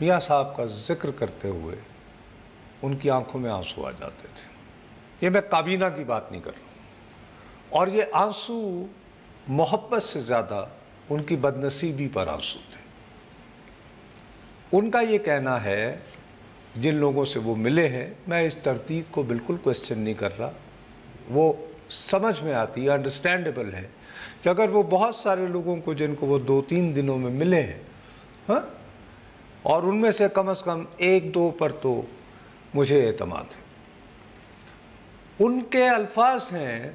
میاں صاحب کا ذکر کرتے ہوئے ان کی آنکھوں میں آنسو آ جاتے تھے. یہ میں کابینہ کی بات نہیں کر رہا ہوں. اور یہ آنسو محبت سے زیادہ ان کی بدنصیبی پر آنسو تھے. ان کا یہ کہنا ہے جن لوگوں سے وہ ملے ہیں، میں اس ترتیب کو بالکل کوسچن نہیں کر رہا، وہ سمجھ میں آتی ہے، انڈرسٹینڈیبل ہے کہ اگر وہ بہت سارے لوگوں کو جن کو وہ 2-3 دنوں میں ملے ہیں، ہاں، اور ان میں سے کم از کم 1-2 پر تو مجھے اعتماد ہے. ان کے الفاظ ہیں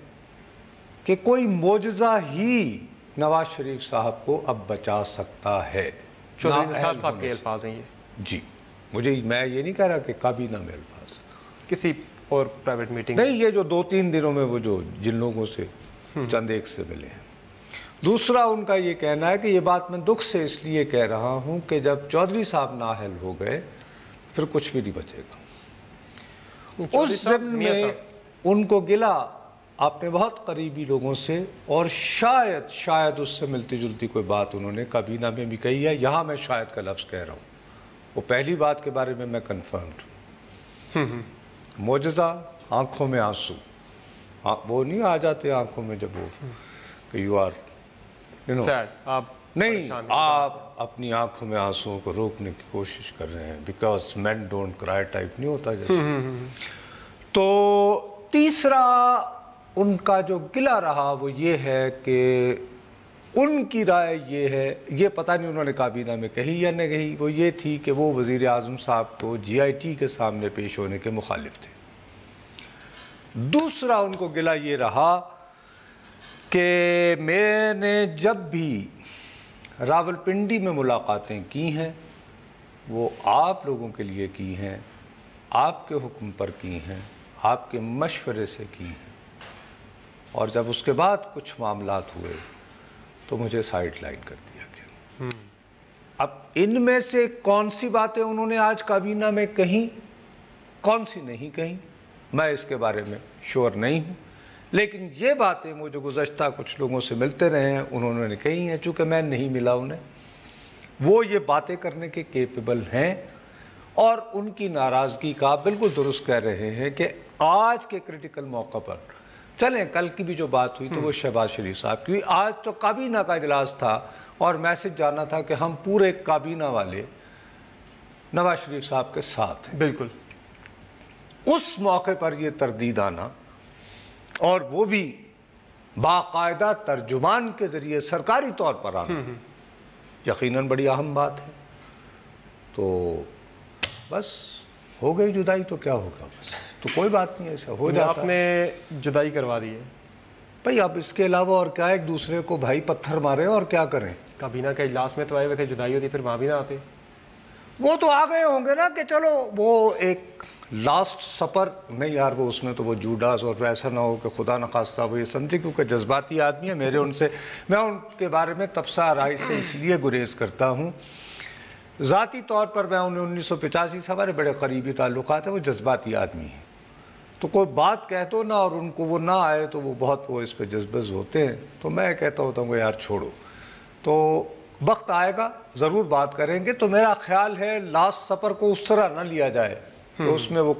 کہ کوئی معجزہ ہی نواز شریف صاحب کو اب بچا سکتا ہے. چودھری نثار صاحب کے الفاظ ہیں یہ. جی، میں یہ نہیں کہہ رہا کہ کابینہ میں الفاظ کسی اور پرائیویٹ میٹنگ نہیں، یہ جو 2-3 دنوں میں وہ جو جن لوگوں سے چند ایک سے ملے ہیں. دوسرا ان کا یہ کہنا ہے کہ یہ بات میں دکھ سے اس لیے کہہ رہا ہوں کہ جب چودھری صاحب نااہل ہو گئے پھر کچھ بھی نہیں بچے گا. اس ضمن میں ان کو گلا اپنے بہت قریبی لوگوں سے، اور شاید اس سے ملتی جلتی کوئی بات انہوں نے کابینہ میں بھی کہی ہے. یہاں میں شاید کا لفظ کہہ رہا ہوں، وہ پہلی بات کے بارے میں کنفرمڈ ہوں. معجزہ، آنکھوں میں آنسو، وہ نہیں آ جاتے آنکھوں میں جب وہ کہ یو آر نہیں، آپ اپنی آنکھوں میں آنسوؤں کو روکنے کی کوشش کر رہے ہیں، بیکاز مین ڈونٹ کرائی ٹائپ نہیں ہوتا جیسے. تو تیسرا ان کا جو گلہ رہا وہ یہ ہے کہ ان کی رائے یہ ہے، یہ پتہ نہیں انہوں نے کابینہ میں کہی یا نہیں کہی، وہ یہ تھی کہ وہ وزیر اعظم صاحب کو GIT کے سامنے پیش ہونے کے مخالف تھے. دوسرا ان کو گلہ یہ رہا کہ میں نے جب بھی راولپنڈی میں ملاقاتیں کی ہیں وہ آپ لوگوں کے لیے کی ہیں، آپ کے حکم پر کی ہیں، آپ کے مشورے سے کی ہیں، اور جب اس کے بعد کچھ معاملات ہوئے تو مجھے سائیڈ لائن کر دیا گیا. اب ان میں سے کون سی باتیں انہوں نے آج کابینہ میں کہیں، کون سی نہیں کہیں، میں اس کے بارے میں شور نہیں ہوں. لیکن یہ باتیں وہ جو گزشتہ کچھ لوگوں سے ملتے رہے ہیں انہوں نے کہی ہیں، چونکہ میں نہیں ملا انہیں، وہ یہ باتیں کرنے کے کیپیبل ہیں. اور ان کی ناراضگی کا بالکل درست کہہ رہے ہیں کہ آج کے کریٹیکل موقع پر، چلیں کل کی بھی جو بات ہوئی تو وہ شہباز شریف صاحب کی، آج تو کابینہ کا اجلاس تھا اور میسج جانا تھا کہ ہم پورے کابینہ والے نواز شریف صاحب کے ساتھ ہیں. بالکل اس موقع پر یہ تردید آنا، اور وہ بھی باقاعدہ ترجمان کے ذریعے سرکاری طور پر آنا، یقیناً بڑی اہم بات ہے. تو بس ہو گئی جدائی، تو کیا ہوگا، بس تو کوئی بات نہیں، ایسا ہو جاتا. آپ نے جدائی کروا دی ہے بھائی، اب اس کے علاوہ اور کیا، ایک دوسرے کو بھائی پتھر مارے اور کیا کریں. کابینہ کے اجلاس میں تو آئے ہوئے تھے، جدائی ہوتی پھر وہاں بھی نہ آتے. وہ تو آ گئے ہوں گے نا کہ چلو وہ ایک لاسٹ سپر نہیں یار، وہ اس میں تو وہ جوڈاس، اور ایسا نہ ہو کہ خدا نخواستہ وہ یہ سمجھے، کیونکہ جذباتی آدمی ہے میں ان کے بارے میں تبصرہ رائے سے اس لیے گریز کرتا ہوں. ذاتی طور پر میں انہیں 1985 سے ہمارے بڑے قریبی تعلقات ہیں، وہ جذباتی آدمی ہیں، تو کوئی بات کہہ دو نا اور ان کو وہ نہ آئے تو وہ بہت وہ اس پہ جذبز ہوتے ہیں. تو میں کہتا ہوتا ہوں کہ یار چھوڑو، تو وقت آئے گا ضرور بات کریں گے. تو میرا خیال ہے لاسٹ سپر کو اس طرح نہ لیا جائے تو اس میں وہ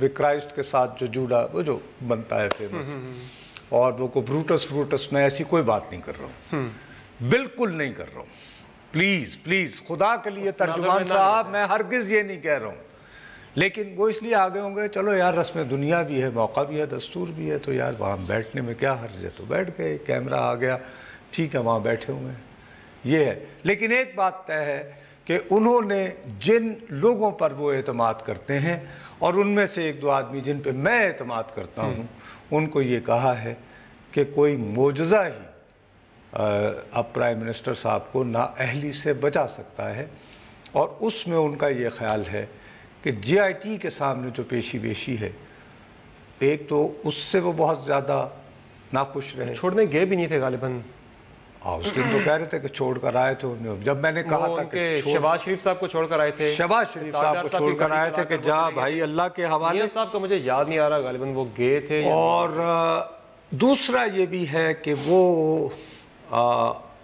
وکرائسٹ کے ساتھ جو جوڑا وہ جو بنتا ہے فیمس، اور وہ کو بروٹس میں ایسی کوئی بات نہیں کر رہا ہوں، بالکل نہیں کر رہا ہوں. پلیز خدا کے لیے ترجمان صاحب، میں ہرگز یہ نہیں کہہ رہا ہوں. لیکن وہ اس لیے آگے ہوں گے، چلو یار رسم دنیا بھی ہے، موقع بھی ہے، دستور بھی ہے، تو یار وہاں بیٹھنے میں کیا حرج ہے. تو بیٹھ گئے، کیمرہ آ گیا، ٹھیک ہے وہاں بیٹھے ہوئے ہیں، یہ ہے. لیکن ایک بات طے ہے کہ انہوں نے جن لوگوں پر وہ اعتماد کرتے ہیں، اور ان میں سے 1-2 آدمی جن پہ میں اعتماد کرتا ہوں، ان کو یہ کہا ہے کہ کوئی معجزہ ہی اب پرائم منسٹر صاحب کو نااہلی سے بچا سکتا ہے. اور اس میں ان کا یہ خیال ہے کہ GIT کے سامنے جو پیشی بیشی ہے، ایک تو اس سے وہ بہت زیادہ ناخوش رہے، چھوڑنے گئے بھی نہیں تھے غالباً. اس دن تو کہہ رہے تھے کہ چھوڑ کر آئے تھے. جب میں نے کہا تھا کہ شہباز شریف صاحب کو چھوڑ کر آئے تھے، شہباز شریف صاحب کو چھوڑ کر آئے تھے کہ جا بھائی اللہ کے حوالے. میاں صاحب کا مجھے یاد نہیں آ رہا، غالباً وہ گئے تھے. اور دوسرا یہ بھی ہے کہ وہ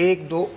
1-2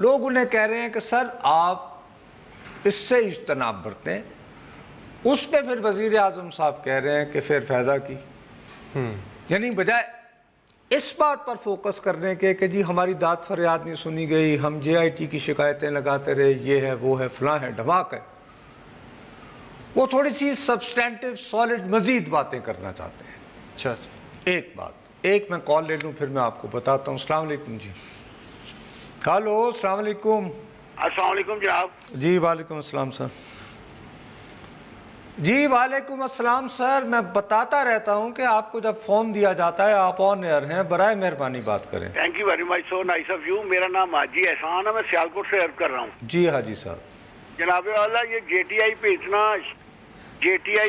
لوگ انہیں کہہ رہے ہیں کہ سر آپ اس سے اجتناب برتیں. اس پہ پھر وزیر اعظم صاحب کہہ رہے ہیں کہ پھر فائدہ کی. یعنی بجائے اس بات پر فوکس کرنے کے کہ جی ہماری داد فریاد نہیں سنی گئی, ہم جے آئی ٹی کی شکایتیں لگاتے رہے, یہ ہے وہ ہے فلاں ہے ڈھماک ہے, وہ تھوڑی سی سبسٹینٹیو سالڈ مزید باتیں کرنا چاہتے ہیں. اچھا ایک بات, ایک میں کال لے لوں پھر میں آپ کو بتاتا ہوں. السلام علیکم جی. ہلو السلام علیکم. السلام علیکم جناب. جی وعلیکم السلام سر. جی وعلیکم السلام سر. میں بتاتا رہتا ہوں کہ آپ کو جب فون دیا جاتا ہے آپ آن ایئر ہیں, برائے مہربانی بات کریں. Thank you very much, so nice of you. میرا نام حاجی احسان ہے, میں سیالکوٹ سے عرض کر رہا ہوں. جی حاجی صاحب. جناب والا یہ جے ٹی آئی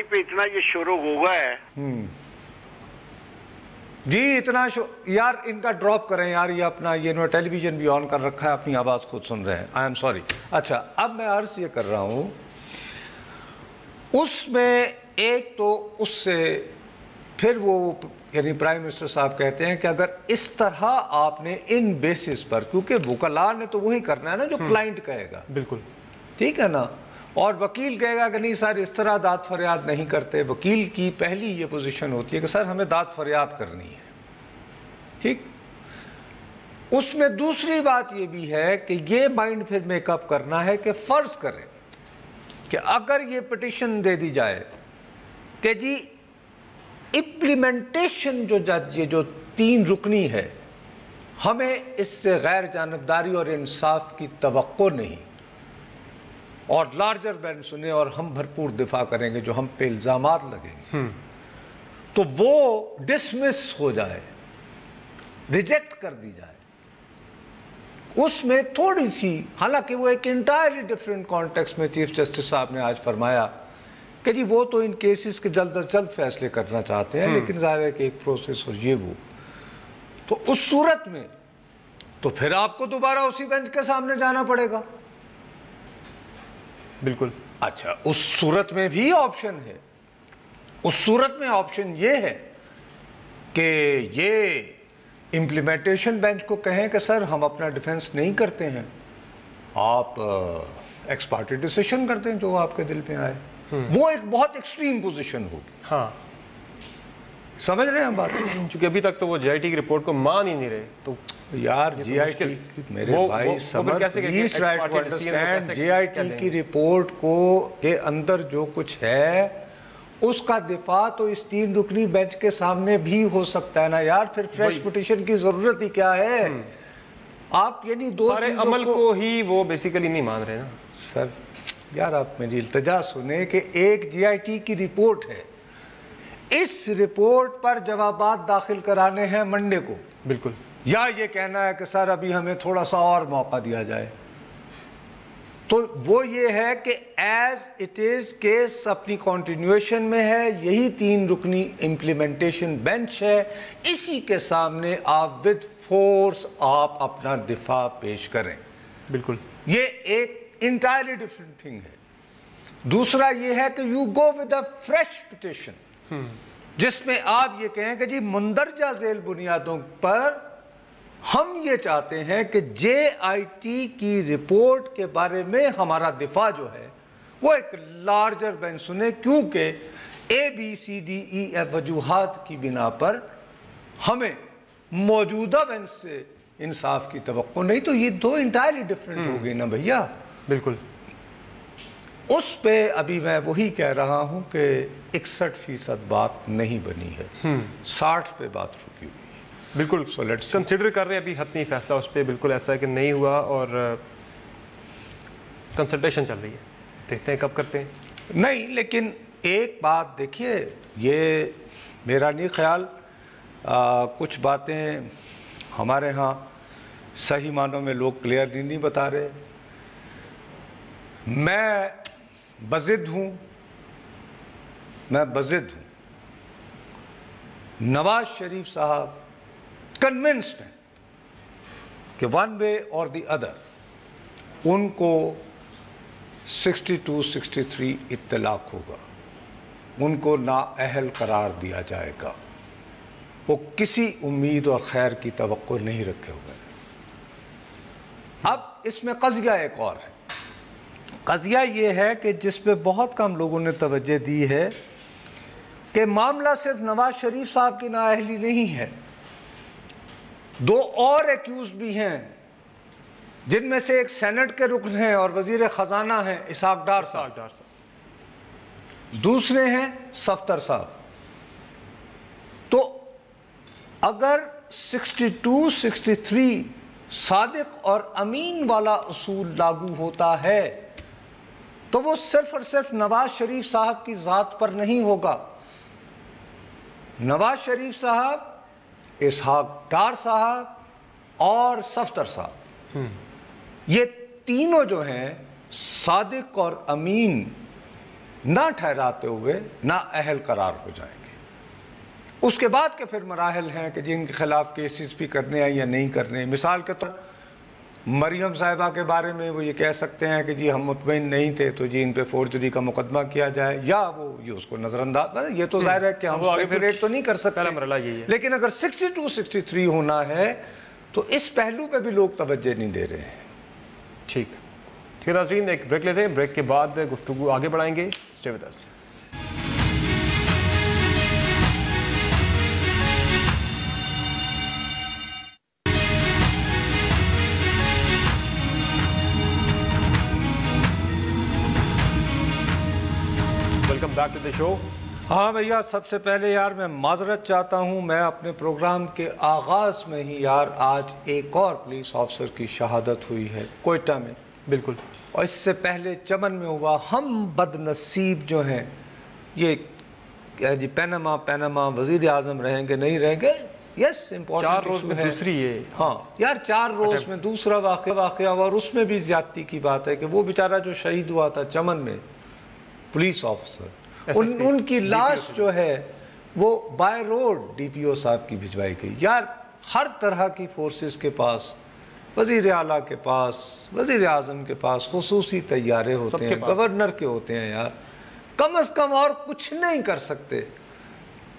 پہ اتنا یہ شروع ہو گیا ہے. جی اتنا یار ان کا ڈراپ کریں یار, یہ اپنا یہ ٹیلی ویژن بھی آن کر رکھا ہے, اپنی آواز خود سن رہے ہیں. I am sorry. اچھا اب میں عرض یہ کر رہا ہوں, اس میں ایک تو اس سے پھر وہ یعنی پرائم منسٹر صاحب کہتے ہیں کہ اگر اس طرح آپ نے ان بیسس پر, کیونکہ وکلاء نے تو وہی کرنا ہے نا جو کلائنٹ کہے گا. بالکل ٹھیک ہے نا, اور وکیل کہے گا کہ نہیں سر اس طرح داد فریاد نہیں کرتے. وکیل کی پہلی یہ پوزیشن ہوتی ہے کہ سر ہمیں داد فریاد کرنی ہے. ٹھیک. اس میں دوسری بات یہ بھی ہے کہ یہ مائنڈ پھر میک اپ کرنا ہے کہ فرض کریں کہ اگر یہ پٹیشن دے دی جائے کہ جی امپلیمنٹیشن یہ جو 3 رکنی ہے, ہمیں اس سے غیر جانبداری اور انصاف کی توقع نہیں, اور لارجر بین سنیں اور ہم بھرپور دفاع کریں گے جو ہم پہ الزامات لگیں گے, تو وہ ڈسمس ہو جائے, ریجیکٹ کر دی جائے. اس میں تھوڑی سی, حالانکہ وہ ایک انٹائرلی ڈیفرنٹ کانٹیکسٹ میں چیف جسٹس صاحب نے آج فرمایا کہ جی وہ تو ان کیسز کے جلد از جلد فیصلے کرنا چاہتے ہیں, لیکن ظاہر ہے کہ ایک پروسیس ہو یہ وہ, تو اس صورت میں تو پھر آپ کو دوبارہ اسی بینچ کے سامنے جانا پڑے گا. بالکل. اچھا اس صورت میں بھی آپشن ہے. اس صورت میں آپشن یہ ہے کہ یہ امپلیمنٹیشن بینچ کو کہیں کہ سر ہم اپنا ڈیفنس نہیں کرتے ہیں, آپ ایکس پارٹی ڈیسیشن کرتے ہیں جو آپ کے دل پہ آئے. وہ ایک بہت ایکسٹریم پوزیشن ہوگی. ہاں سمجھ رہے ہیں ہم بات. چونکہ ابھی تک تو وہ جے آئی ٹی کی رپورٹ کو مان ہی نہیں رہے, تو یار جے آئی ٹی میرے بھائی Samar please try to understand, J I T کی رپورٹ کو کے اندر جو کچھ ہے اس کا دفاع تو اس 3 رکنی بینچ کے سامنے بھی ہو سکتا ہے نا یار. پھر فریش پٹیشن کی ضرورت ہی کیا ہے. آپ یعنی سارے عمل کو ہی وہ بیسیکلی نہیں مان رہے نا سر. یار آپ میری التجا سنیں کہ ایک جے آئی ٹی کی رپورٹ ہے, اس رپورٹ پر جوابات داخل کرانے ہیں منڈے کو. بالکل. یا یہ کہنا ہے کہ سر ابھی ہمیں تھوڑا سا اور موقع دیا جائے. تو وہ یہ ہے کہ ایز اٹ از کیس اپنی کنٹینیویشن میں ہے, یہی 3 رکنی امپلیمنٹیشن بینچ ہے, اسی کے سامنے آپ ود فورس آپ اپنا دفاع پیش کریں. بالکل. یہ ایک انٹائرلی ڈفرنٹ تھنگ ہے. دوسرا یہ ہے کہ you go with a fresh petition جس میں آپ یہ کہیں کہ جی مندرجہ ذیل بنیادوں پر ہم یہ چاہتے ہیں کہ جے آئی ٹی کی رپورٹ کے بارے میں ہمارا دفاع جو ہے وہ ایک لارجر بینچ سنے, کیونکہ ABCDEF وجوہات کی بنا پر ہمیں موجودہ بینچ سے انصاف کی توقع نہیں. تو یہ 2 انٹائرلی ڈفرنٹ ہو گئی نا بھیا. بالکل. اس پہ ابھی میں وہی کہہ رہا ہوں کہ 61% بات نہیں بنی ہے, 60 پہ بات رکی ہوئی. بالکل. سو لیٹس کنسیڈر کر رہے ہیں ابھی حتمی فیصلہ اس پہ بالکل ایسا ہے کہ نہیں ہوا, اور کنسلٹیشن چل رہی ہے, دیکھتے ہیں کب کرتے ہیں. نہیں لیکن ایک بات دیکھیے, یہ میرا نہیں خیال, کچھ باتیں ہمارے ہاں صحیح معنوں میں لوگ کلیئرلی نہیں بتا رہے. میں بضد ہوں, نواز شریف صاحب کنونسڈ ہیں کہ ون وے اور دی ادر ان کو 62-63 اطلاق ہوگا, ان کو نااہل قرار دیا جائے گا. وہ کسی امید اور خیر کی توقع نہیں رکھے ہوئے. اب اس میں قضیہ ایک اور ہے. قضیہ یہ ہے کہ جس پہ بہت کم لوگوں نے توجہ دی ہے کہ معاملہ صرف نواز شریف صاحب کی نااہلی نہیں ہے. 2 اور ایکیوز بھی ہیں جن میں سے ایک سینٹ کے رکن ہیں اور وزیر خزانہ ہیں اسحاق ڈار صاحب. دوسرے ہیں صفدر صاحب. تو اگر 62-63 صادق اور امین والا اصول لاگو ہوتا ہے تو وہ صرف اور صرف نواز شریف صاحب کی ذات پر نہیں ہوگا. نواز شریف صاحب، اسحاق ڈار صاحب اور صفدر صاحب، یہ تینوں جو ہیں صادق اور امین نہ ٹھہراتے ہوئے نہ اہل قرار ہو جائیں گے. اس کے بعد کے پھر مراحل ہیں کہ جن کے خلاف کیسز بھی کرنے ہیں یا نہیں کرنے. مثال کے طور مریم صاحبہ کے بارے میں وہ یہ کہہ سکتے ہیں کہ جی ہم مطمئن نہیں تھے تو جی ان پہ فورجری کا مقدمہ کیا جائے، یا وہ یہ اس کو نظر انداز. یہ تو ظاہر ہے کہ ہم اسپیکولیٹ تو نہیں کر سکتے، لیکن اگر 62-63 ہونا ہے تو اس پہلو پہ بھی لوگ توجہ نہیں دے رہے ہیں. ٹھیک ہے ناظرین، ایک بریک لیتے ہیں. بریک کے بعد گفتگو آگے بڑھائیں گے. Stay with us. Welcome back to the show. ہاں بھیا، سب سے پہلے یار میں معذرت چاہتا ہوں. میں اپنے پروگرام کے آغاز میں ہی یار آج ایک اور پولیس آفیسر کی شہادت ہوئی ہے کوئٹہ میں. بالکل. اور اس سے پہلے چمن میں ہوا. ہم بد نصیب جو ہیں، یہ جی پیناما وزیر اعظم رہیں گے نہیں رہیں گے. یس، 4 روز میں دوسری ہے. ہاں یار، 4 روز میں دوسرا واقعہ اور اس میں بھی زیادتی کی بات ہے کہ وہ بیچارہ جو شہید ہوا تھا چمن میں پولیس آفیسر، ان کی لاش جو ہے وہ بائی روڈ ڈی پی او صاحب کی بھجوائی گئی. یار ہر طرح کی فورسز کے پاس، وزیر اعلیٰ کے پاس، وزیر اعظم کے پاس خصوصی طیارے ہوتے ہیں، گورنر کے ہوتے ہیں. یار کم از کم اور کچھ نہیں کر سکتے.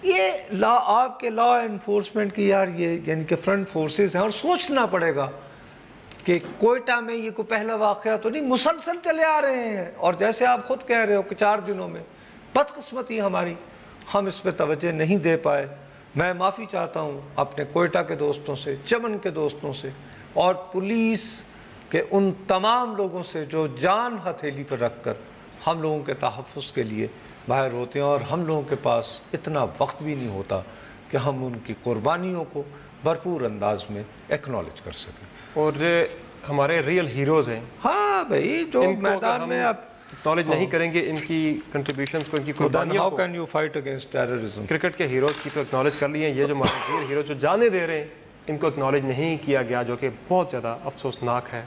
یہ آپ کے لا انفورسمنٹ کی یار یہ یعنی کہ فرنٹ فورسز ہیں. اور سوچنا پڑے گا کہ کوئٹہ میں یہ کوئی پہلا واقعہ تو نہیں، مسلسل چلے آ رہے ہیں. اور جیسے آپ خود کہہ رہے ہو کہ 4 دنوں میں بدقسمتی ہماری، ہم اس پہ توجہ نہیں دے پائے. میں معافی چاہتا ہوں اپنے کوئٹہ کے دوستوں سے، چمن کے دوستوں سے اور پولیس کے ان تمام لوگوں سے جو جان ہتھیلی پر رکھ کر ہم لوگوں کے تحفظ کے لیے باہر ہوتے ہیں. اور ہم لوگوں کے پاس اتنا وقت بھی نہیں ہوتا کہ ہم ان کی قربانیوں کو بھرپور انداز میں ایکنالج کر سکیں. اور ہمارے ریئل ہیروز ہیں. ہاں بھائی، جو میدان میں آپ ایکنالج نہیں کریں گے ان کی کنٹریبیوشنز کو، ان کی قربانیوں کو. How can you fight against terrorism؟ Cricket کے ہیروز کی تو ایکنالج کر لیے ہیں. یہ جو ہمارے ریئل ہیروز جو جانے دے رہے ہیں ان کو ایکنالج نہیں کیا گیا، جو کہ بہت زیادہ افسوسناک ہے.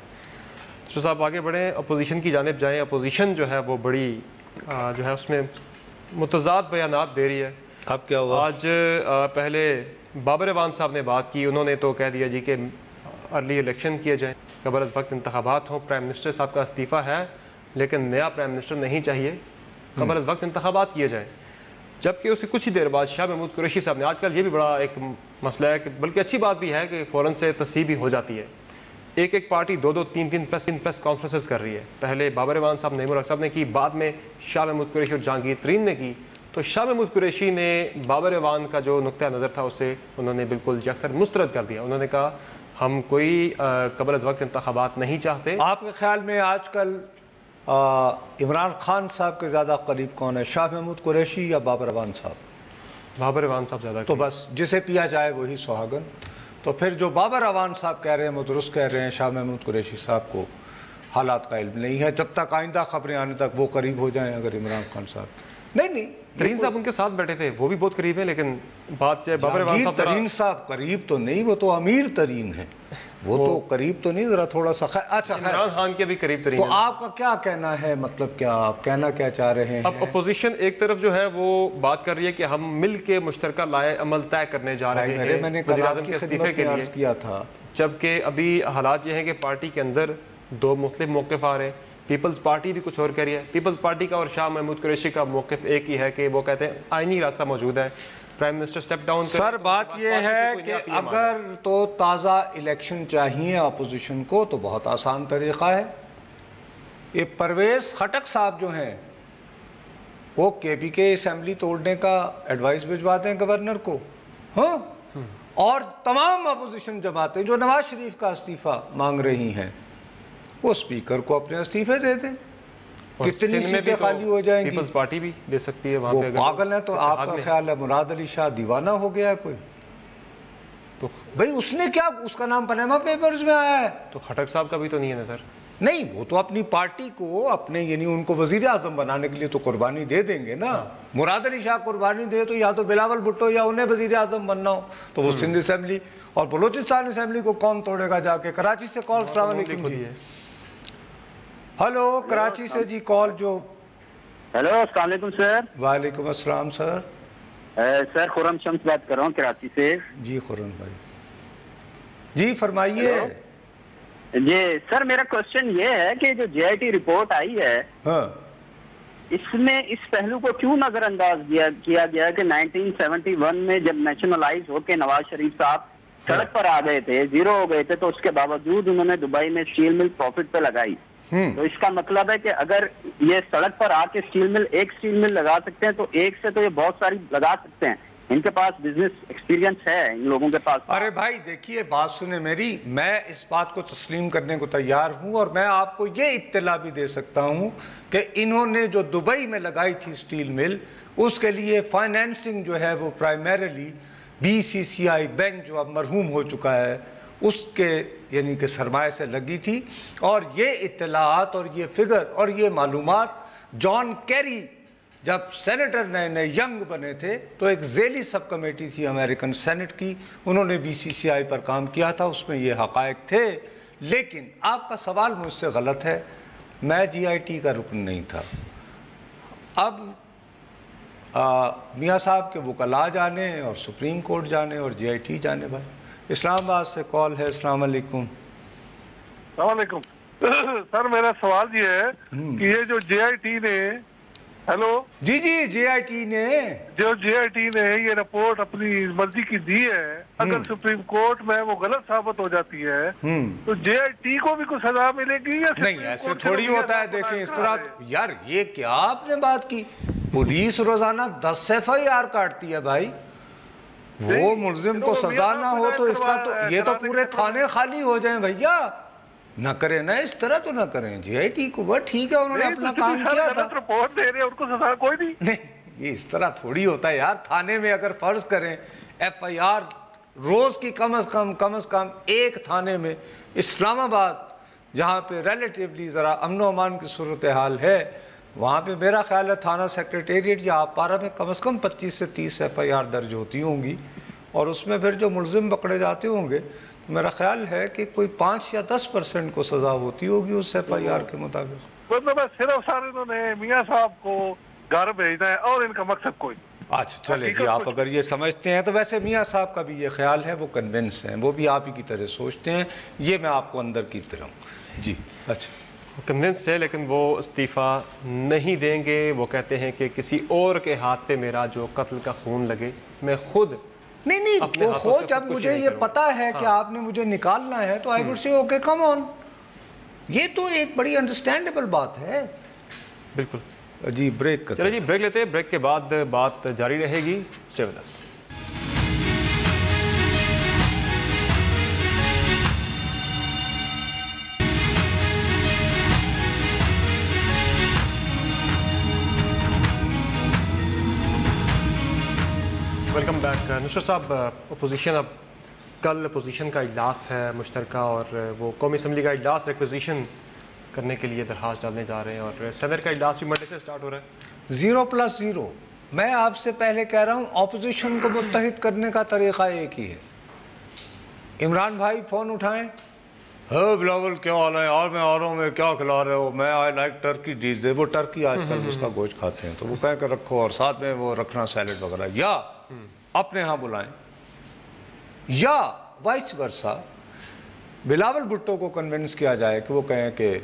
تو صاحب آگے بڑھیں، اپوزیشن کی جانب جائیں. اپوزیشن جو ہے وہ بڑی جو ہے اس میں متضاد بیانات دے رہی ہے. اب کیا ہوا؟ آج پہلے بابر اعوان صاحب نے بات کی. انہوں نے تو کہہ دیا جی کہ ارلی الیکشن کیے جائیں، قبل از وقت انتخابات ہوں. پرائم منسٹر صاحب کا استعفیٰ ہے لیکن نیا پرائم منسٹر نہیں چاہیے، قبل از وقت انتخابات کیے جائیں. جبکہ اس کی کچھ ہی دیر بعد شاہ محمود قریشی صاحب نے، آج کل یہ بھی بڑا ایک مسئلہ ہے کہ بلکہ اچھی بات بھی ہے کہ فوراً سے تصحیح بھی ہو جاتی ہے. ایک پارٹی 2-3 پریس کانفرنسز کر رہی ہے. پہلے بابر اعوان صاحب، نعیم الحق صاحب نے کی، بعد میں شاہ محمود قریشی اور جہانگیر ترین نے کی. تو شاہ محمود قریشی نے بابر اعوان کا جو نقطہ نظر تھا اسے انہوں نے بالکل یکسر مسترد کر دیا. انہوں نے کہا ہم کوئی قبل از وقت انتخابات نہیں چاہتے. آپ کے خیال میں آج کل عمران خان صاحب کے زیادہ قریب کون ہے، شاہ محمود قریشی یا بابر اعوان صاحب؟ بابر اعوان صاحب زیادہ. تو بس جسے پیا جائے وہی سہاگن. تو پھر جو بابر اعوان صاحب کہہ رہے ہیں وہ درست کہہ رہے ہیں. شاہ محمود قریشی صاحب کو حالات کا علم نہیں ہے. جب تک آئندہ خبریں آنے تک وہ قریب ہو جائیں اگر عمران خان صاحب. نہیں ترین صاحب ان کے ساتھ بیٹھے تھے، وہ بھی بہت قریب ہیں، لیکن بات جو ہے بابر اعوان صاحب ترین صاحب قریب تو نہیں، وہ تو امیر ترین ہیں، وہ تو قریب تو نہیں، ذرا تھوڑا سا. اچھا، عمران خان کے بھی قریب ترین. تو آپ کا کیا کہنا ہے، مطلب کیا آپ کہنا کیا چاہ رہے ہیں؟ اب اپوزیشن ایک طرف جو ہے وہ بات کر رہی ہے کہ ہم مل کے مشترکہ لائے عمل طے کرنے جا رہے ہیں میں نے وزیر اعظم کے استعفے کے لیے کیا تھا. جبکہ ابھی حالات یہ ہیں کہ پارٹی کے اندر 2 مختلف موقف آ رہے ہیں. پیپلز پارٹی بھی کچھ اور کہہ رہی ہے. پیپلز پارٹی کا اور شاہ محمود قریشی کا موقف ایک ہی ہے کہ وہ کہتے ہیں آئینی راستہ موجود ہے. پرائم منسٹر اسٹیپ ڈاؤن کریں. سر بات یہ ہے کہ اگر تو تازہ الیکشن چاہیے اپوزیشن کو تو بہت آسان طریقہ ہے. یہ پرویز خٹک صاحب جو ہیں وہ کے پی کے اسمبلی توڑنے کا ایڈوائس بھجوا دیں گورنر کو, ہاں, اور تمام اپوزیشن جماعتیں جو نواز شریف کا استعفیٰ مانگ رہی ہیں وہ اسپیکر کو اپنے استعفے دے دیں. کتنی سیٹیں خالی ہو جائیں گی. پیپلز پارٹی بھی دے سکتی ہے. وہ پاگل ہے تو آپ کا خیال ہے مراد علی شاہ دیوانہ ہو گیا ہے کوئی؟ تو بھائی اس نے کیا, اس کا نام پاناما پیپرز میں آیا ہے. تو خٹک صاحب کا بھی تو نہیں ہے نا سر. نہیں, وہ تو اپنی پارٹی کو اپنے یعنی ان کو وزیر اعظم بنانے کے لیے تو قربانی دے دیں گے نا. مراد علی شاہ قربانی دے تو یا تو بلاول بھٹو یا انہیں وزیر اعظم بننا ہو, تو وہ سندھ اسمبلی اور بلوچستان اسمبلی کو کون توڑے گا جا کے. کراچی سے کال. السلام علیکم جی. ہلو کراچی سے جی کال جو. ہیلو السلام علیکم سر. وعلیکم السلام سر. سر خرم شمس بات کر رہا ہوں کراچی سے. جی خرم بھائی جی فرمائیے. جی سر میرا کوشچن یہ ہے کہ جو جے آئی ٹی رپورٹ آئی ہے اس میں اس پہلو کو کیوں نظر انداز کیا گیا کہ 1971 میں جب نیشنلائز ہو کے نواز شریف صاحب سڑک پر آ گئے تھے, زیرو ہو گئے تھے, تو اس کے باوجود انہوں نے دبئی میں اسٹیل مل پروفٹ پہ لگائی. تو اس کا مطلب ہے کہ اگر یہ سڑک پر آ کے ایک اسٹیل مل لگا سکتے ہیں تو ایک سے تو یہ بہت ساری لگا سکتے ہیں. ان کے پاس بزنس ایکسپیرینس ہے ان لوگوں کے پاس. ارے بھائی دیکھیے بات سنیں میری, میں اس بات کو تسلیم کرنے کو تیار ہوں اور میں آپ کو یہ اطلاع بھی دے سکتا ہوں کہ انہوں نے جو دبئی میں لگائی تھی اسٹیل مل اس کے لیے فائنینسنگ جو ہے وہ primarily B C C I bank جو اب مرحوم ہو چکا ہے اس کے یعنی کہ سرمایہ سے لگی تھی. اور یہ اطلاعات اور یہ فگر اور یہ معلومات جان کیری جب سینیٹر نئے ینگ بنے تھے تو ایک ذیلی سب کمیٹی تھی امریکن سینٹ کی, انہوں نے بی سی سی آئی پر کام کیا تھا, اس میں یہ حقائق تھے. لیکن آپ کا سوال مجھ سے غلط ہے, میں جی آئی ٹی کا رکن نہیں تھا. اب میاں صاحب کے وکلاء جانے اور سپریم کورٹ جانے اور جی آئی ٹی جانے. بھائی اسلام آباد سے کال ہے. السلام علیکم. السلام علیکم سر, میرا سوال یہ ہے کہ یہ جو جے آئی ٹی نے, ہیلو جی جی, جے آئی ٹی نے یہ رپورٹ اپنی مرضی کی دی ہے, اگر سپریم کورٹ میں وہ غلط ثابت ہو جاتی ہے تو جے آئی ٹی کو بھی کوئی سزا ملے گی یا نہیں؟ ایسے تھوڑی ہوتا ہے. دیکھیں اس طرح یار یہ کیا آپ نے بات کی, پولیس روزانہ 10 FIR کاٹتی ہے بھائی. وہ ملزم کو سزا نہ ہو تو اس کا تو یہ تو پورے تھانے خالی ہو جائیں بھیا. نہ کریں نا اس طرح, تو نہ کریں. جی آئی ٹی کو وہ ٹھیک ہے انہوں نے اپنا کام کیا تھا, رپورٹ دے رہے ہیں ان کو سزا کوئی نہیں. یہ اس طرح تھوڑی ہوتا ہے یار. تھانے میں اگر فرض کریں FIR روز کی کم از کم ایک تھانے میں, اسلام آباد جہاں پہ ریلیٹیولی ذرا امن و امان کی صورتحال ہے وہاں پہ میرا خیال ہے تھانہ سیکریٹریٹ یا آپارہ میں کم از کم 25 سے 30 FIR درج ہوتی ہوں گی, اور اس میں پھر جو ملزم پکڑے جاتے ہوں گے میرا خیال ہے کہ کوئی 5 یا 10% کو سزا ہوتی ہوگی اس FIR کے مطابق. مطلب صرف سارے انہوں نے میاں صاحب کو گھر بھیجنا ہے اور ان کا مقصد کوئی. اچھا چلے جی, آپ اگر یہ سمجھتے ہیں تو ویسے میاں صاحب کا بھی یہ خیال ہے, وہ کنونس ہیں, وہ بھی آپ ہی کی طرح سوچتے ہیں. یہ میں آپ کو اندر کی طرح ہوں جی. اچھا کنونس ہے, لیکن وہ استعفیٰ نہیں دیں گے. وہ کہتے ہیں کہ کسی اور کے ہاتھ پہ میرا جو قتل کا خون لگے میں خود نہیں وہ ہو. جب مجھے یہ پتا ہے کہ آپ نے مجھے نکالنا ہے تو آئی وڈ سے اوکے کم آن. یہ تو ایک بڑی انڈرسٹینڈیبل بات ہے. بالکل جی بریک چلے جی, بریک لیتے ہیں. بریک کے بعد بات جاری رہے گی. Stay with us. Welcome back. نشر صاحب, اپوزیشن اب کل اپوزیشن کا اجلاس ہے مشترکہ, اور وہ قومی اسمبلی کا اجلاس ریکویزیشن کرنے کے لیے درخواست ڈالنے جا رہے ہیں, اور سینٹ کا اجلاس بھی منڈے سے سٹارٹ ہو رہا ہے. 0+0 میں آپ سے پہلے کہہ رہا ہوں اپوزیشن کو متحد کرنے کا طریقہ ایک ہی ہے. عمران بھائی فون اٹھائیں. بلاول کیا حال ہے یار, میں آ رہا ہوں, میں کیا کھلا رہے ہو, میں آئی لائک ٹرکی ڈیز دے. وہ ٹرکی آج کل اس کا گوشت کھاتے ہیں تو وہ کہہ کر رکھو, اور ساتھ میں وہ رکھنا سیلڈ وغیرہ, یا اپنے ہاں بلائیں, یا وائس ورسا بلاول بھٹو کو کنونس کیا جائے کہ وہ کہیں کہ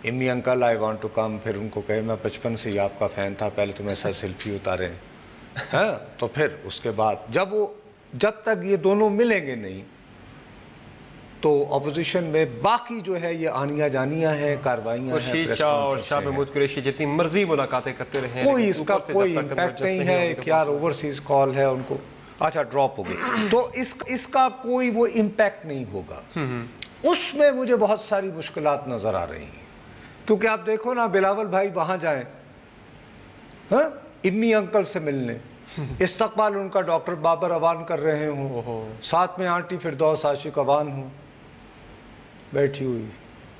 امی uncle I want to come, پھر ان کو کہیں میں 55 سے ہی آپ کا فین تھا, پہلے تو میرے ساتھ سیلفی اتاریں, ہاں تو پھر اس کے بعد جب تک یہ دونوں ملیں گے نہیں تو اپوزیشن میں باقی جو ہے یہ آنیاں جانیاں ہیں، کاروائیاں ہیں، خورشید شاہ اور شاہ محمود قریشی جتنی مرضی ملاقاتیں کرتے رہے ہیں، کوئی اس کا کوئی امپیکٹ نہیں ہے کہ یار اوورسیز کال ہے ان کو اچھا ڈراپ ہو گئی تو اس کا کوئی وہ امپیکٹ نہیں ہوگا۔ اس میں مجھے بہت ساری مشکلات نظر آ رہی ہیں کیونکہ آپ دیکھو نا بلاول بھائی وہاں جائیں امی انکل سے ملنے، استقبال ان کا ڈاکٹر بابر اوان کر رہے ہوں، ساتھ میں آنٹی فردوس عاشق اوان ہوں بیٹھی ہوئی،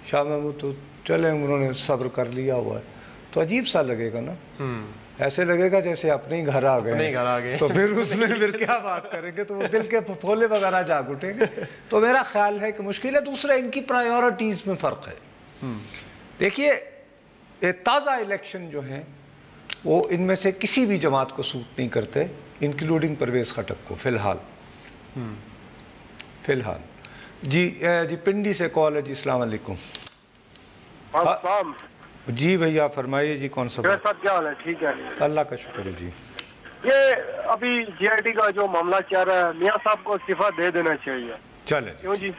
شاہ محمود تو چلیں انہوں نے صبر کر لیا ہوا ہے، تو عجیب سا لگے گا نا، ایسے لگے گا جیسے اپنے ہی گھر آ گئے تو پھر اس میں پھر کیا بات کریں گے، تو وہ دل کے پھولے وغیرہ جاگ اٹھیں گے۔ تو میرا خیال ہے کہ مشکل ہے۔ دوسرا ان کی پرائیورٹیز میں فرق ہے۔ دیکھیے تازہ الیکشن جو ہیں وہ ان میں سے کسی بھی جماعت کو سوٹ نہیں کرتے انکلوڈنگ پرویز خٹک کو فی الحال۔ جی پنڈی سے کال ہے جی، السلام علیکم۔ جی بھیا فرمائیے جی، کون سا صاحب کیا حال ہے؟ ٹھیک ہے اللہ کا شکر ہے جی۔ یہ ابھی جی آئی ٹی کا جو معاملہ چل رہا ہے، میاں صاحب کو استعفیٰ دے دینا چاہیے۔ چلیں کیوں جی؟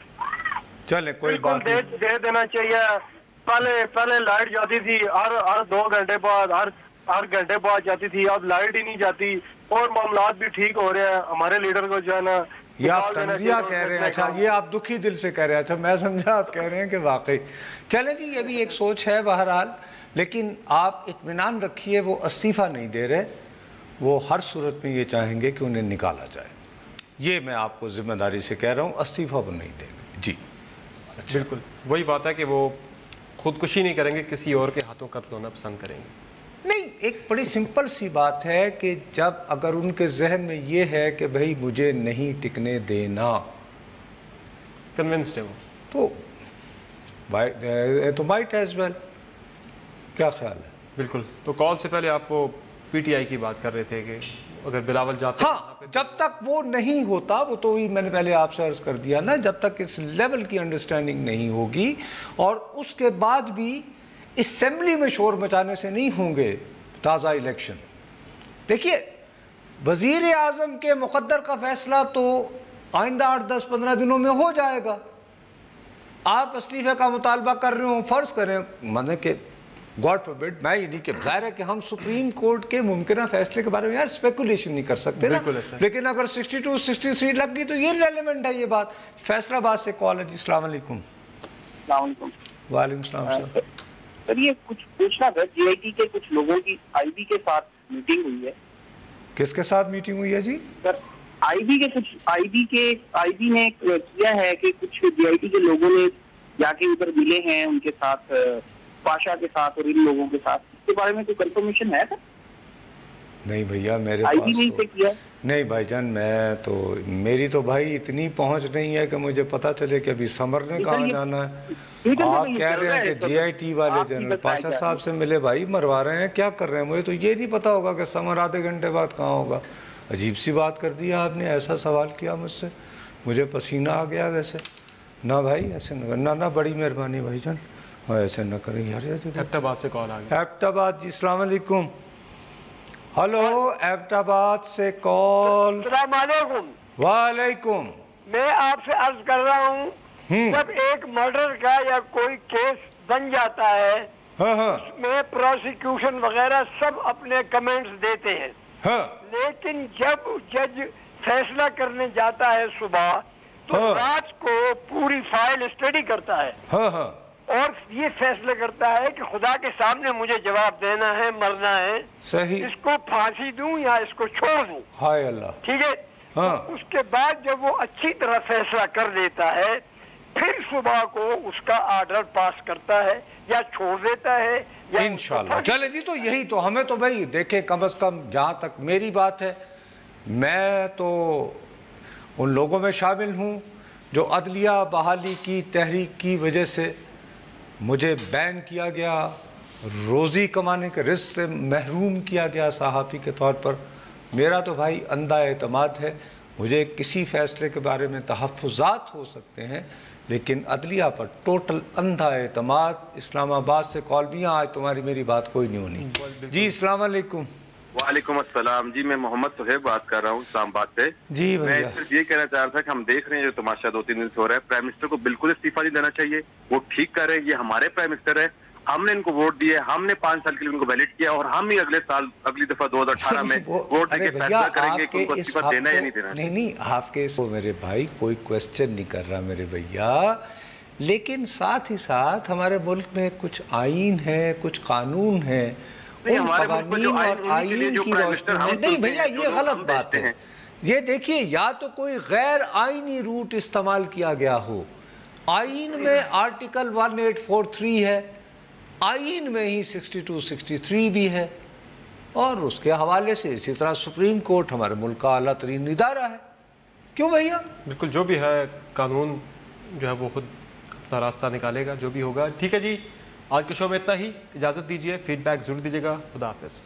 چلیں کوئی بات نہیں، دے دینا چاہیے۔ پہلے لائٹ جاتی تھی ہر 2 گھنٹے بعد، ہر گھنٹے بعد جاتی تھی، اب لائٹ ہی نہیں جاتی اور معاملات بھی ٹھیک ہو رہے ہیں۔ ہمارے لیڈر کو جو ہے نا یہ آپ تنزیہ کہہ رہے ہیں، اچھا یہ آپ دکھی دل سے کہہ رہے ہیں، اچھا میں سمجھا آپ کہہ رہے ہیں کہ واقعی چلیں جی یہ بھی ایک سوچ ہے بہرحال، لیکن آپ اطمینان رکھیے وہ استعفیٰ نہیں دے رہے، وہ ہر صورت میں یہ چاہیں گے کہ انہیں نکالا جائے، یہ میں آپ کو ذمہ داری سے کہہ رہا ہوں، استعفیٰ وہ نہیں دیں گے جی۔ بالکل وہی بات ہے کہ وہ خودکشی نہیں کریں گے، کسی اور کے ہاتھوں قتل ہونا پسند کریں گے۔ نہیں، ایک بڑی سمپل سی بات ہے کہ جب اگر ان کے ذہن میں یہ ہے کہ بھئی مجھے نہیں ٹکنے دینا، کنونسڈ ہے وہ، تو مائٹ ایز ویل، کیا خیال ہے؟ بالکل۔ تو کال سے پہلے آپ وہ پی ٹی آئی کی بات کر رہے تھے کہ اگر بلاول جاتے ہاں جب تک وہ نہیں ہوتا، وہ تو میں نے پہلے آپ سے عرض کر دیا نا، جب تک اس لیول کی انڈرسٹینڈنگ نہیں ہوگی اور اس کے بعد بھی اسمبلی میں شور مچانے سے نہیں ہوں گے تازہ الیکشن۔ دیکھیے وزیر اعظم کے مقدر کا فیصلہ تو آئندہ 8-10-15 دنوں میں ہو جائے گا۔ آپ استعفے کا مطالبہ کر رہے ہوں، فرض کریں مانے کہ گاڈ فوربڈ، میں یہ نہیں کہ ظاہر ہے کہ ہم سپریم کورٹ کے ممکنہ فیصلے کے بارے میں یار اسپیکولیشن نہیں کر سکتے نا، لیکن اگر 62-63 لگ گئی تو یہ ریلیونٹ ہے یہ بات۔ فیصلہ آباد سے کال ہے جی، السلام علیکم۔ السلام علیکم۔ وعلیکم السلام سر۔ سر یہ کچھ پوچھنا تھا، جی آئی ٹی کے کچھ لوگوں کی آئی بی کے ساتھ میٹنگ ہوئی ہے۔ کس کے ساتھ میٹنگ ہوئی ہے جی؟ سر آئی بی نے کیا ہے کہ کچھ جی آئی ٹی کے لوگوں نے جا کے ادھر ملے ہیں ان کے ساتھ، پاشا کے ساتھ اور ان لوگوں کے ساتھ، اس کے بارے میں کوئی کنفرمیشن ہے سر؟ نہیں بھیا میرے آئی بی نہیں سے کیا؟ نہیں بھائی جان، میری تو بھائی اتنی پہنچ نہیں ہے کہ مجھے پتا چلے کہ ابھی سمر نے کہاں جانا ہے۔ آپ کہہ رہے ہیں کہ جی آئی ٹی والے جنرل پاشا صاحب سے ملے، بھائی مروا رہے ہیں، کیا کر رہے ہیں؟ مجھے تو یہ نہیں پتا ہوگا کہ سمر آدھے گھنٹے بعد کہاں ہوگا۔ عجیب سی بات کر دی آپ نے، ایسا سوال کیا مجھ سے، مجھے پسینہ آ گیا ویسے۔ نہ بھائی ایسے نہ بڑی مہربانی بھائی جان، ایسے نہ کریں یار۔ ایبٹ آباد سے کال آ گئی۔ ایبٹ آباد جی، السلام علیکم۔ ہلو ایبٹ آباد سے کال۔ السلام علیکم۔ وعلیکم۔ میں آپ سے عرض کر رہا ہوں، جب ایک مرڈر کا یا کوئی کیس بن جاتا ہے اس میں پروسیکیوشن وغیرہ سب اپنے کمنٹس دیتے ہیں، لیکن جب جج فیصلہ کرنے جاتا ہے صبح تو رات کو پوری فائل اسٹڈی کرتا ہے اور یہ فیصلہ کرتا ہے کہ خدا کے سامنے مجھے جواب دینا ہے، مرنا ہے، صحیح، اس کو پھانسی دوں یا اس کو چھوڑ دوں۔ ہائے اللہ، ٹھیک ہے۔ اس کے بعد جب وہ اچھی طرح فیصلہ کر لیتا ہے پھر صبح کو اس کا آرڈر پاس کرتا ہے یا چھوڑ دیتا ہے یا انشاءاللہ۔ چلے جی، تو یہی تو ہمیں تو بھائی دیکھیں، کم از کم جہاں تک میری بات ہے، میں تو ان لوگوں میں شامل ہوں جو عدلیہ بحالی کی تحریک کی وجہ سے مجھے بین کیا گیا، روزی کمانے کے رزق سے محروم کیا گیا صحافی کے طور پر۔ میرا تو بھائی اندھا اعتماد ہے، مجھے کسی فیصلے کے بارے میں تحفظات ہو سکتے ہیں لیکن عدلیہ پر ٹوٹل اندھا اعتماد۔ اسلام آباد سے کال بھی، آج تمہاری میری بات کوئی نہیں ہونی جی۔ السلام علیکم۔ وعلیکم السلام جی، میں محمد صہیب بات کر رہا ہوں اسلام آباد سے جی میں صرف یہ کہنا چاہ رہا تھا کہ ہم دیکھ رہے ہیں جو تماشا 2-3 دن سے ہو رہا ہے، پرائم منسٹر کو بالکل استعفیٰ نہیں دینا چاہیے، وہ ٹھیک کر رہے ہیں، یہ ہمارے پرائم منسٹر ہے، ہم نے ان کو ووٹ دیے، ہم نے 5 سال کے لیے ان کو ویلڈ کیا اور ہم ہی اگلے سال اگلی دفعہ 2018 میں ووٹ دے کے فیصلہ کریں گے کہ ان کو استعفیٰ دینا یا نہیں دینا۔ نہیں آپ کے میرے بھائی کوئی کویسچن نہیں کر رہا میرے بھیا، لیکن ساتھ ہی ساتھ ہمارے ملک میں کچھ آئین ہے، کچھ قانون ہے، ان قوانین اور آئین کی روشنی میں نہیں بھیا یہ غلط بات ہے۔ یہ دیکھیے یا تو کوئی غیر آئینی روٹ استعمال کیا گیا ہو، آئین میں آرٹیکل 1843 ہے، آئین میں ہی 62-63 بھی ہے، اور اس کے حوالے سے اسی طرح سپریم کورٹ ہمارے ملک کا اعلیٰ ترین ادارہ ہے۔ کیوں بھیا؟ بالکل جو بھی ہے قانون جو ہے وہ خود اپنا راستہ نکالے گا، جو بھی ہوگا۔ ٹھیک ہے جی، آج کے شو میں اتنا ہی، اجازت دیجیے، فیڈ بیک ضرور دیجیے گا، خدا حافظ۔